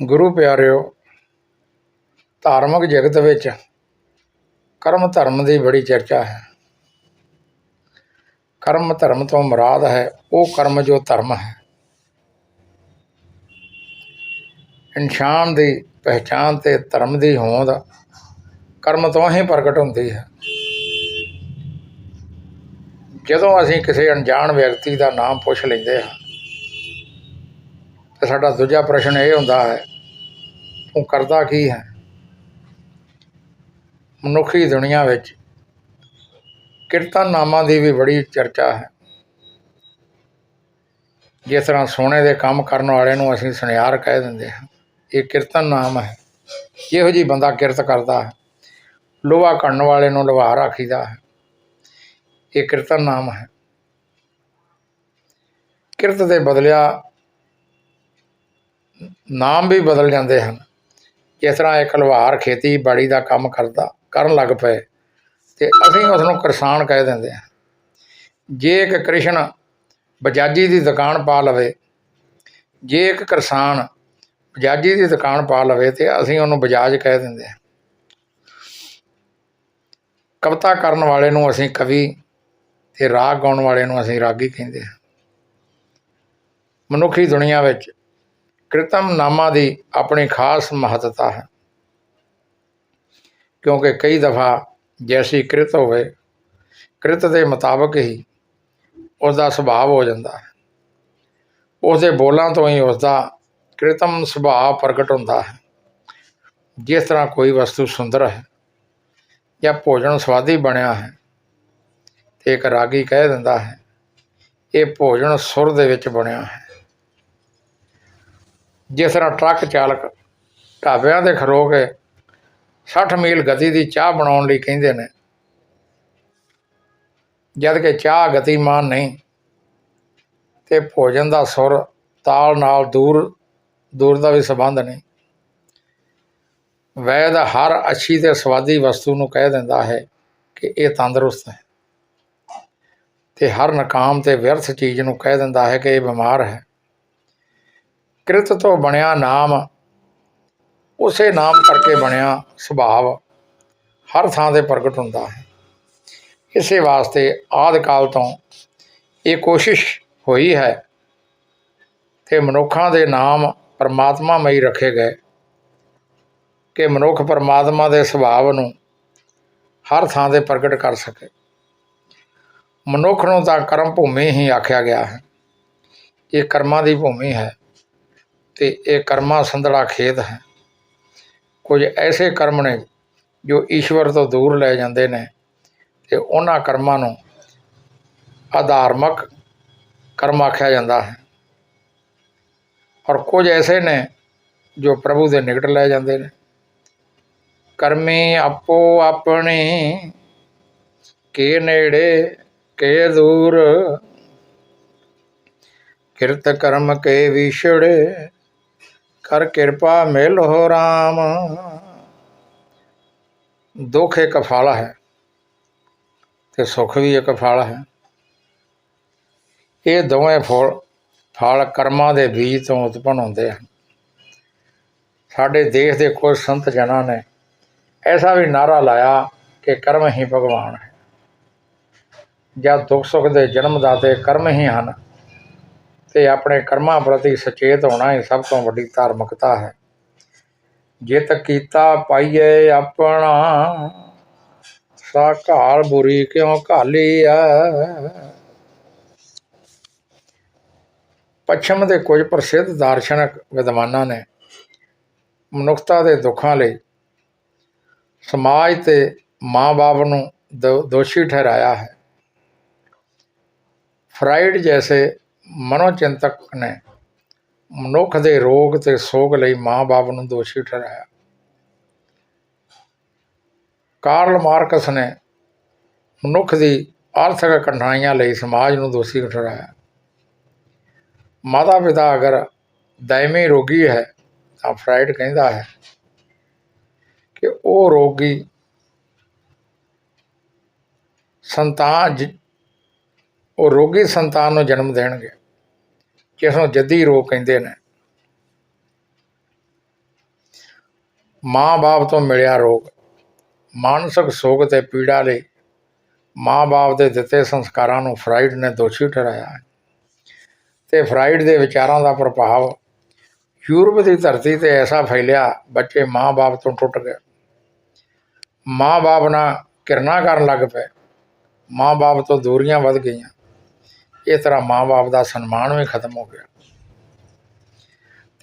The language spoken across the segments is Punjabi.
गुरु प्यारिओ, धार्मिक जगत विच कर्म धर्म की बड़ी चर्चा है। कर्म धर्म तो मुराद है वो कर्म जो धर्म है। इंसान की पहचान ते धर्म की होंद कर्म तो ही प्रगट होती है। जदों असीं किसी अनजान व्यक्ति का नाम पुछ लेंदे हां तो साडा दूजा प्रश्न ये हुंदा है, तूं करदा की है। मनुखी दुनिया विच कीर्तन नामां की भी बड़ी चर्चा है। जिस तरह सोने के काम करने वाले नूं असीं सुनियार कह दिंदे हां, ये कीर्तन नाम है। जिहो जी बंदा किरत करता है। लोहा कढ़न वाले नूं लुहार आखीदा है, ये कीर्तन नाम है। किरत के बदलिया नाम भी बदल जाते हैं। जिस तरह एक लुहार खेती बाड़ी का काम करन लग पे तो असीं उसनूं किसान कह देंगे हैं। जे एक कृष्ण बजाजी की दुकान पा लवे, जे एक किसान बजाजी की दुकान पा लवे तो असीं उहनूं बजाज कह देंगे हैं। कविता करन वाले नूं असीं कवि ते राग गाउण वाले नूं असीं रागी कहंदे हैं। मनुखी दुनिया विच कृतम नामा की अपनी खास महत्ता है, क्योंकि कई दफ़ा जैसी कृत होवे कृत के मुताबिक ही उसका सुभाव हो जाता है। उसके बोलों तो ही उसका कृतम सुभाव प्रगट होता है। जिस तरह कोई वस्तु सुंदर है या भोजन स्वादी बनया है तो एक रागी कह दिंदा है, ये भोजन सुर दे विच बनया है। जिस तरह ट्रक चालक ढाबिਆਂ ते खलो के 60 मील गति की चाह बनाने लई कहिंदे ने, जबकि चाह गतिमान नहीं तो भोजन का सुर ताल नाल दूर दूर का भी संबंध नहीं। वैद हर अच्छी ते स्वादी वस्तु नूं कह दिंदा है कि यह तंदुरुस्त है, ते हर नकाम ते व्यर्थ चीज़ नूं कह दिंदा है कि यह बीमार है। कृत तो बनया नाम उसे नाम करके बनया सुभाव हर थां ते प्रगट होंदा है। इसे वास्ते आदि काल तो ये कोशिश हुई है कि मनुखों के नाम परमात्मा मई रखे गए कि मनुख परमात्मा के सुभाव नूं हर थां ते प्रगट कर सके। मनुख नूं तां कर्म भूमि ही आख्या गया है। ये कर्मां की भूमि है तो ये कर्मां संधड़ा खेत है। कुछ ऐसे कर्म ने जो ईश्वर तो दूर ले जाते हैं तो उन्हां कर्मां नूं अधार्मिक कर्म आख्या जाता है, और कुछ ऐसे ने जो प्रभु के निकट ले जाते हैं। कर्मी आपो अपनी के नेड़े के दूर, किरत कर्म के विछड़े कर कृपा मिलो राम। दुख एक फल है तो सुख भी एक फल है। ये दोवें फल कर्मां दे बीज तो उत्पन्न होते हैं। साडे देश के कुछ संत जना ने ऐसा भी नारा लाया कि कर्म ही भगवान है। जब दुख सुख के जन्मदाते कर्म ही हैं तो अपने कर्मां प्रति सचेत होना ही सब तो वड्डी धार्मिकता है। जित कीता पाइए अपना सा घाल बुरी क्यों घाली है। पश्चिम के कुछ प्रसिद्ध दार्शनिक विद्वानों ने मनुखता के दुखों लई समाज ते माँ बाप नूं दोषी ठहराया है। फ्राइड जैसे मनोचिंतक ने मनुख के रोग ते सोग लई माँ बाप नूं दोषी ठहराया। कार्ल मार्कस ने मनुख की आर्थिक कठिनाइयां लई समाज नूं दोषी ठहराया। माता पिता अगर दायमी रोगी है तो फ्राइड कहता है कि वो रोगी संतान नूं जन्म देणगे, जिसनूं जद्दी रोग कहते हैं। माँ बाप तो मिलिया रोग, मानसिक सोग ते पीड़ा ਲਈ माँ बाप ਦੇ ਦਿੱਤੇ ਸੰਸਕਾਰਾਂ ਨੂੰ ਫਰਾਇਡ ਨੇ ਦੋਸ਼ੀ ਠਹਿਰਾਇਆ ਹੈ ਤੇ ਫਰਾਇਡ ਦੇ ਵਿਚਾਰਾਂ ਦਾ ਪ੍ਰਭਾਵ ਯੂਰਪ ਦੀ ਧਰਤੀ ਤੇ ਐਸਾ ਫੈਲਿਆ, ਬੱਚੇ ਮਾਂ ਬਾਪ ਤੋਂ ਟੁੱਟ ਗਏ, ਮਾਂ ਬਾਪ ਨਾਲ ਘਿਰਨਾ ਕਰਨ ਲੱਗ ਪਏ, ਮਾਂ ਬਾਪ ਤੋਂ ਦੂਰੀਆਂ ਵੱਧ ਗਈਆਂ। ਇਸ ਤਰ੍ਹਾਂ ਮਾਂ ਬਾਪ ਦਾ ਸਨਮਾਨ ਵੀ ਖਤਮ ਹੋ ਗਿਆ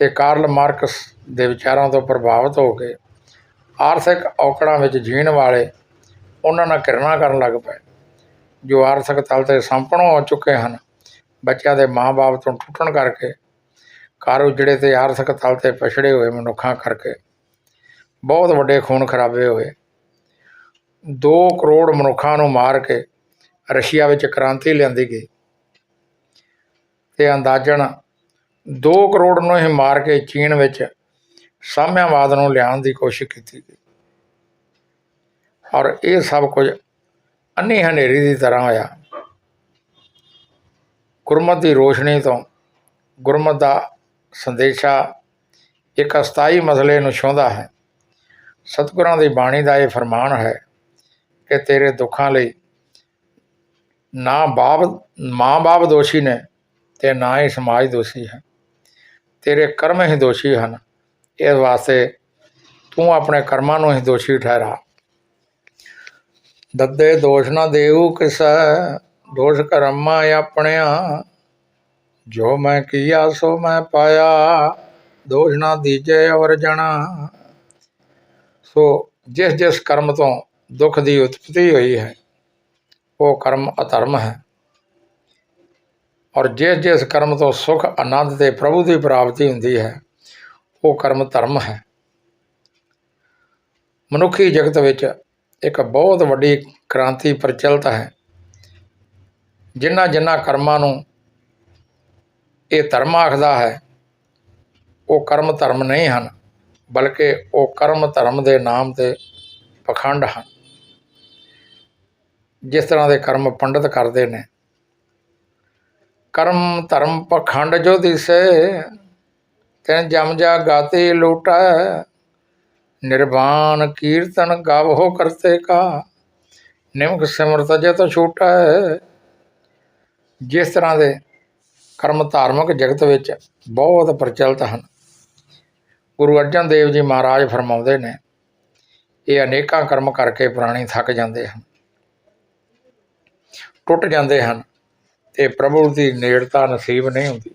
ਤੇ ਕਾਰਲ ਮਾਰਕਸ ਦੇ ਵਿਚਾਰਾਂ ਤੋਂ ਪ੍ਰਭਾਵਿਤ ਹੋ ਕੇ ਆਰਥਿਕ ਔਕੜਾਂ ਵਿੱਚ ਜੀਣ ਵਾਲੇ ਉਹਨਾਂ ਨਾਲ ਘਿਰਨਾ ਕਰਨ ਲੱਗ ਪਏ। ਜੋ ਆਰਥਿਕ ਤਲ 'ਤੇ ਸੰਪन्न ਹੋ ਚੁੱਕੇ ਹਨ, ਬੱਚਿਆਂ ਦੇ ਮਾਂ ਬਾਪ ਤੋਂ ਟੁੱਟਣ ਕਰਕੇ, ਘਰ ਉਜੜੇ ਤੇ ਆਰਥਿਕ ਤਲ 'ਤੇ ਪਛੜੇ ਹੋਏ ਮਨੁੱਖਾਂ ਕਰਕੇ ਬਹੁਤ ਵੱਡੇ ਖੂਨ ਖਰਾਬੇ ਹੋਏ। 2 ਕਰੋੜ ਮਨੁੱਖਾਂ ਨੂੰ ਮਾਰ ਕੇ ਰਸ਼ੀਆ ਵਿੱਚ ਕ੍ਰਾਂਤੀ ਲਿਆਂਦੀ ਗਈ ਤੇ ਅੰਦਾਜ਼ਨ 2 ਕਰੋੜ ਨੂੰ ਹੀ ਮਾਰ ਕੇ ਚੀਨ ਵਿੱਚ ਸਾਮਿਆਵਾਦ ਨੂੰ ਲਿਆਉਣ ਦੀ ਕੋਸ਼ਿਸ਼ ਕੀਤੀ ਗਈ। ਔਰ ਇਹ ਸਭ ਕੁਝ ਅੰਨੀ ਹਨੇਰੀ ਦੀ ਤਰ੍ਹਾਂ ਹੋਇਆ। ਗੁਰਮਤਿ ਦੀ ਰੋਸ਼ਨੀ ਤੋਂ ਗੁਰਮਤਿ ਦਾ ਸੰਦੇਸ਼ਾ ਇੱਕ ਅਸਥਾਈ ਮਸਲੇ ਨੂੰ ਛੂੰਹਦਾ ਹੈ। ਸਤਿਗੁਰਾਂ ਦੀ ਬਾਣੀ ਦਾ ਇਹ ਫਰਮਾਨ ਹੈ ਕਿ ਤੇਰੇ ਦੁੱਖਾਂ ਲਈ ਨਾ ਮਾਂ ਬਾਪ ਦੋਸ਼ੀ ਨੇ ਅਤੇ ਨਾ ਹੀ ਸਮਾਜ ਦੋਸ਼ੀ ਹੈ, ਤੇਰੇ ਕਰਮ ਹੀ ਦੋਸ਼ੀ ਹਨ। ਇਸ ਵਾਸਤੇ ਤੂੰ ਆਪਣੇ ਕਰਮਾਂ ਨੂੰ ਹੀ ਦੋਸ਼ੀ ਠਹਿਰਾ। ਦੱਦੇ ਦੋਸ਼ ਨਾ ਦੇਊ ਕਿਸੈ, ਦੋਸ਼ ਕਰਮਾਂ ਆਪਣਿਆਂ, ਜੋ ਮੈਂ ਕੀਆ ਸੋ ਮੈਂ ਪਾਇਆ, ਦੋਸ਼ ਨਾ ਦੀਜੇ ਅਵਰ ਜਣਾ। ਸੋ ਜਿਸ ਜਿਸ ਕਰਮ ਤੋਂ ਦੁੱਖ ਦੀ ਉਤਪਤੀ ਹੋਈ ਹੈ ਉਹ ਕਰਮ ਅਧਰਮ ਹੈ, ਔਰ ਜਿਸ ਜਿਸ ਕਰਮ ਤੋਂ ਸੁੱਖ ਆਨੰਦ ਅਤੇ ਪ੍ਰਭੂ ਦੀ ਪ੍ਰਾਪਤੀ ਹੁੰਦੀ ਹੈ ਉਹ ਕਰਮ ਧਰਮ ਹੈ। ਮਨੁੱਖੀ ਜਗਤ ਵਿੱਚ ਇੱਕ ਬਹੁਤ ਵੱਡੀ ਕ੍ਰਾਂਤੀ ਪ੍ਰਚਲਿਤ ਹੈ। ਜਿਨ੍ਹਾਂ ਕਰਮਾਂ ਨੂੰ ਇਹ ਧਰਮ ਆਖਦਾ ਹੈ ਉਹ ਕਰਮ ਧਰਮ ਨਹੀਂ ਹਨ, ਬਲਕਿ ਉਹ ਕਰਮ ਧਰਮ ਦੇ ਨਾਮ 'ਤੇ ਪਖੰਡ ਹਨ। ਜਿਸ ਤਰ੍ਹਾਂ ਦੇ ਕਰਮ ਪੰਡਤ ਕਰਦੇ ਨੇ, ਕਰਮ ਧਰਮ ਪਖੰਡ ਜੋ ਦਿਸੇ, ਤੈਨ ਜਮ ਜਾ ਗਾਤੀ ਲੂਟੈ, ਨਿਰਵਾਨ ਕੀਰਤਨ ਗਾਵੋ ਕਰਤੇ ਕਾ, ਨਿਮਕ ਸਿਮਰਤ ਜਤ ਛੂਟੈ। ਜਿਸ ਤਰ੍ਹਾਂ ਦੇ ਕਰਮ ਧਾਰਮਿਕ ਜਗਤ ਵਿੱਚ ਬਹੁਤ ਪ੍ਰਚਲਿਤ ਹਨ, ਗੁਰੂ ਅਰਜਨ ਦੇਵ ਜੀ ਮਹਾਰਾਜ ਫਰਮਾਉਂਦੇ ਨੇ, ਇਹ ਅਨੇਕਾਂ ਕਰਮ ਕਰਕੇ ਪ੍ਰਾਣੀ ਥੱਕ ਜਾਂਦੇ ਹਨ, ਟੁੱਟ ਜਾਂਦੇ ਹਨ ਅਤੇ ਪ੍ਰਭੂ ਦੀ ਨੇੜਤਾ ਨਸੀਬ ਨਹੀਂ ਹੁੰਦੀ।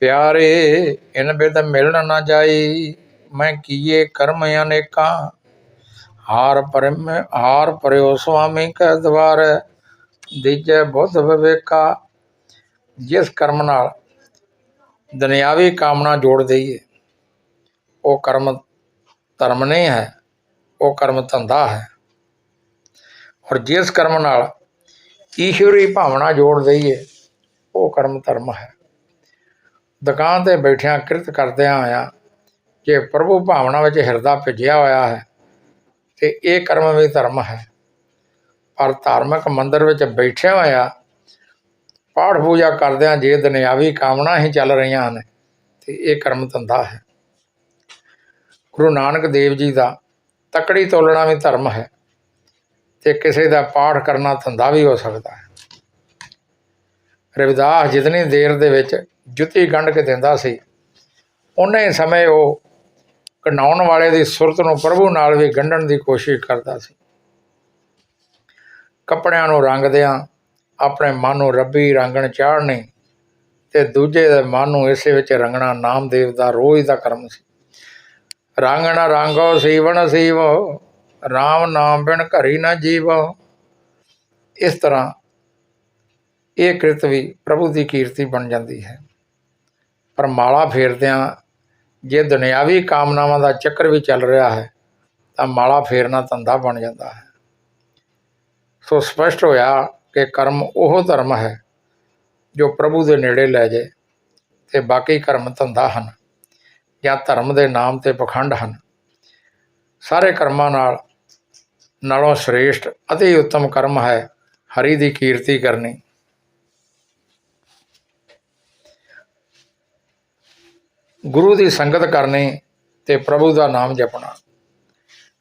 ਪਿਆਰੇ ਇਨ ਬਿਦ ਮਿਲਣ ਨਾ ਜਾਈ, ਮੈਂ ਕੀਏ ਕਰਮ ਅਨੇਕਾਂ, ਹਾਰ ਪਰਿਓ ਸੁਆਮੀ ਕੈ ਦਵਾਰੈ, ਦੀਜੈ ਬੁੱਧ ਵਿਵੇਕਾ। ਜਿਸ ਕਰਮ ਨਾਲ ਦੁਨਿਆਵੀ ਕਾਮਨਾ ਜੋੜ ਦਈਏ ਉਹ ਕਰਮ ਧਰਮ ਨਹੀਂ ਹੈ, ਉਹ ਕਰਮ ਧੰਦਾ ਹੈ। ਔਰ ਜਿਸ ਕਰਮ ਨਾਲ ਈਸ਼ਵਰੀ ਭਾਵਨਾ ਜੋੜ ਦਈਏ ਉਹ ਕਰਮ ਧਰਮ ਹੈ। ਦੁਕਾਨ 'ਤੇ ਬੈਠਿਆਂ ਕਿਰਤ ਕਰਦਿਆਂ ਹੋਇਆਂ ਜੇ ਪ੍ਰਭੂ ਭਾਵਨਾ ਵਿੱਚ ਹਿਰਦਾ ਭਿੱਜਿਆ ਹੋਇਆ ਹੈ ਅਤੇ ਇਹ ਕਰਮ ਵੀ ਧਰਮ ਹੈ। ਪਰ ਧਾਰਮਿਕ ਮੰਦਰ ਵਿੱਚ ਬੈਠਿਆਂ ਹੋਇਆ ਪਾਠ ਪੂਜਾ ਕਰਦਿਆਂ ਜੇ ਦੁਨਿਆਵੀ ਕਾਮਨਾ ਹੀ ਚੱਲ ਰਹੀਆਂ ਹਨ ਅਤੇ ਇਹ ਕਰਮ ਧੰਦਾ ਹੈ। ਗੁਰੂ ਨਾਨਕ ਦੇਵ ਜੀ ਦਾ ਤੱਕੜੀ ਤੋਲਣਾ ਵੀ ਧਰਮ ਹੈ ਅਤੇ ਕਿਸੇ ਦਾ ਪਾਠ ਕਰਨਾ ਧੰਦਾ ਵੀ ਹੋ ਸਕਦਾ ਹੈ। ਰਵਿਦਾਸ ਜਿਤਨੀ ਦੇਰ ਦੇ ਵਿੱਚ ਜੁੱਤੀ ਗੰਢ ਕੇ ਦਿੰਦਾ ਸੀ, ਉਨੇ ਸਮੇਂ ਉਹ ਘਿਨਾਉਣ ਵਾਲੇ ਦੀ ਸੁਰਤ ਨੂੰ ਪ੍ਰਭੂ ਨਾਲ ਵੀ ਗੰਢਣ ਦੀ ਕੋਸ਼ਿਸ਼ ਕਰਦਾ ਸੀ। ਕੱਪੜਿਆਂ ਨੂੰ ਰੰਗਦਿਆਂ ਆਪਣੇ ਮਨ ਨੂੰ ਰੱਬੀ ਰਾਂਗਣ ਚਾੜ੍ਹਨੀ ਅਤੇ ਦੂਜੇ ਦੇ ਮਨ ਨੂੰ ਇਸੇ ਵਿੱਚ ਰੰਗਣਾ ਨਾਮਦੇਵ ਦਾ ਰੋਜ਼ ਦਾ ਕਰਮ ਸੀ। ਰੰਗਣ ਰਾਂਗੋ ਸੀਵਣ ਸੀਵੋ, ਰਾਮ ਨਾਮ ਬਿਨ ਘਰੀ ਨਾ ਜੀਵੋ। ਇਸ ਤਰ੍ਹਾਂ ਇਹ ਕਿਰਤ ਵੀ ਪ੍ਰਭੂ ਦੀ ਕੀਰਤੀ ਬਣ ਜਾਂਦੀ ਹੈ। ਪਰ ਮਾਲਾ ਫੇਰਦਿਆਂ ਜੇ ਦੁਨਿਆਵੀ ਕਾਮਨਾਵਾਂ ਦਾ ਚੱਕਰ ਵੀ ਚੱਲ ਰਿਹਾ ਹੈ ਤਾਂ ਮਾਲਾ ਫੇਰਨਾ ਧੰਦਾ ਬਣ ਜਾਂਦਾ ਹੈ। ਸੋ ਸਪਸ਼ਟ ਹੋਇਆ ਕਿ ਕਰਮ ਉਹ ਧਰਮ ਹੈ ਜੋ ਪ੍ਰਭੂ ਦੇ ਨੇੜੇ ਲੈ ਜਾਏ ਅਤੇ ਬਾਕੀ ਕਰਮ ਧੰਦਾ ਹਨ ਜਾਂ ਧਰਮ ਦੇ ਨਾਮ 'ਤੇ ਪਖੰਡ ਹਨ। ਸਾਰੇ ਕਰਮਾਂ ਨਾਲੋਂ ਸ੍ਰੇਸ਼ਟ ਅਤੇ ਉੱਤਮ ਕਰਮ ਹੈ ਹਰੀ ਦੀ ਕੀਰਤੀ ਕਰਨੀ। ਗੁਰੂ ਦੀ ਸੰਗਤ ਕਰਨੀ ਤੇ ਪ੍ਰਭੂ ਦਾ ਨਾਮ ਜਪਣਾ।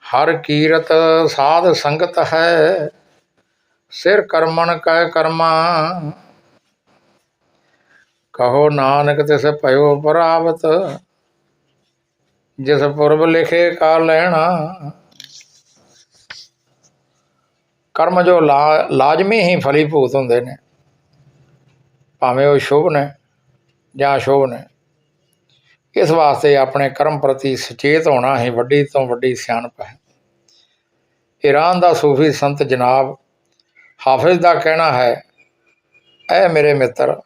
ਹਰ ਕੀਰਤ ਸਾਧ ਸੰਗਤ ਹੈ, ਸਿਰ ਕਰਮਣ ਕੈ ਕਰਮਾ। ਕਹੋ ਨਾਨਕ ਤਿਸ ਭਇਓ ਪ੍ਰਾਪਤ, ਜਿਸ ਪੁਰਬ ਲਿਖੇ ਕਾ ਲੈਣਾ। ਕਰਮ ਜੋ ਲਾਜ਼ਮੀ ਹੀ ਫਲੀਭੂਤ ਹੁੰਦੇ ਨੇ, ਭਾਵੇਂ ਉਹ ਸ਼ੁਭ ਨੇ ਜਾਂ ਅਸ਼ੁਭ ਨੇ। ਇਸ ਵਾਸਤੇ ਆਪਣੇ ਕਰਮ ਪ੍ਰਤੀ ਸੁਚੇਤ ਹੋਣਾ ਹੀ ਵੱਡੀ ਤੋਂ ਵੱਡੀ ਸਿਆਣਪ ਹੈ। ਈਰਾਨ ਦਾ ਸੂਫੀ ਸੰਤ ਜਨਾਬ ਹਾਫਿਜ਼ ਦਾ ਕਹਿਣਾ ਹੈ, ਐ ਮੇਰੇ ਮਿੱਤਰ,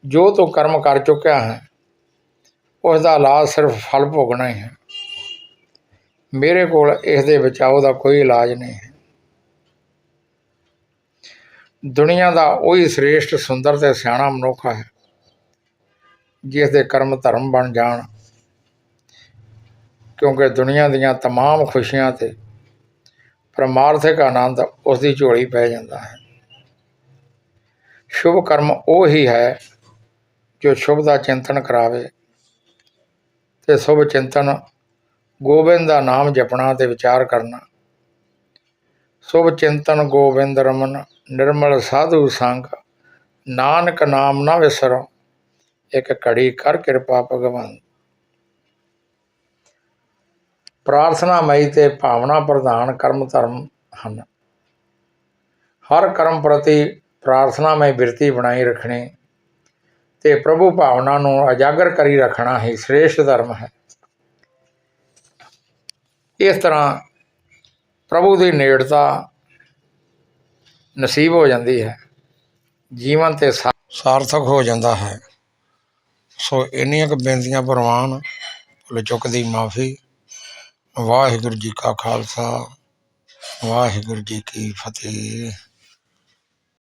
ਜੋ ਤੂੰ ਕਰਮ ਕਰ ਚੁੱਕਿਆ ਹੈ ਉਸ ਦਾ ਇਲਾਜ ਸਿਰਫ ਫਲ ਭੋਗਣਾ ਹੀ ਹੈ। ਮੇਰੇ ਕੋਲ ਇਸ ਦੇ ਬਚਾਓ ਦਾ ਕੋਈ ਇਲਾਜ ਨਹੀਂ ਹੈ। ਦੁਨੀਆ ਦਾ ਉਹੀ ਸ੍ਰੇਸ਼ਟ ਸੁੰਦਰ ਅਤੇ ਸਿਆਣਾ ਮਨੁੱਖ ਹੈ ਜਿਸ ਦੇ ਕਰਮ ਧਰਮ ਬਣ ਜਾਣ, ਕਿਉਂਕਿ ਦੁਨੀਆ ਦੀਆਂ ਤਮਾਮ ਖੁਸ਼ੀਆਂ ਅਤੇ ਪਰਮਾਰਥਿਕ ਆਨੰਦ ਉਸ ਦੀ ਝੋਲੀ ਪੈ ਜਾਂਦਾ ਹੈ। ਸ਼ੁਭ ਕਰਮ ਉਹ ਹੀ ਹੈ ਜੋ ਸ਼ੁਭ ਦਾ ਚਿੰਤਨ ਕਰਾਵੇ, ਅਤੇ ਸ਼ੁਭ ਚਿੰਤਨ ਗੋਬਿੰਦ ਦਾ ਨਾਮ ਜਪਣਾ ਅਤੇ ਵਿਚਾਰ ਕਰਨਾ। ਸ਼ੁਭ ਚਿੰਤਨ ਗੋਬਿੰਦ ਰਮਨ, ਨਿਰਮਲ ਸਾਧੂ ਸੰਗ, ਨਾਨਕ ਨਾਮ ਨਾ ਵਿਸਰੋ, ਇੱਕ ਘੜੀ ਕਰ ਕਿਰਪਾ ਭਗਵਾਨ। ਪ੍ਰਾਰਥਨਾਮਈ ਅਤੇ ਭਾਵਨਾ ਪ੍ਰਧਾਨ ਕਰਮ ਧਰਮ ਹਨ। ਹਰ ਕਰਮ ਪ੍ਰਤੀ ਪ੍ਰਾਰਥਨਾਮਈ ਬਿਰਤੀ ਬਣਾਈ ਰੱਖਣੀ ਅਤੇ ਪ੍ਰਭੂ ਭਾਵਨਾ ਨੂੰ ਉਜਾਗਰ ਕਰੀ ਰੱਖਣਾ ਹੀ ਸ੍ਰੇਸ਼ਟ ਧਰਮ ਹੈ। ਇਸ ਤਰ੍ਹਾਂ ਪ੍ਰਭੂ ਦੀ ਨੇੜਤਾ ਨਸੀਬ ਹੋ ਜਾਂਦੀ ਹੈ, ਜੀਵਨ ਤੇ ਸਾਰਥਕ ਹੋ ਜਾਂਦਾ ਹੈ। ਸੋ ਇੰਨੀਆਂ ਕੁ ਬੇਨਤੀਆਂ ਪ੍ਰਵਾਨ, ਭੁੱਲ ਚੁੱਕ ਦੀ ਮਾਫੀ। ਵਾਹਿਗੁਰੂ ਜੀ ਕਾ ਖਾਲਸਾ, ਵਾਹਿਗੁਰੂ ਜੀ ਕੀ ਫਤਿਹ।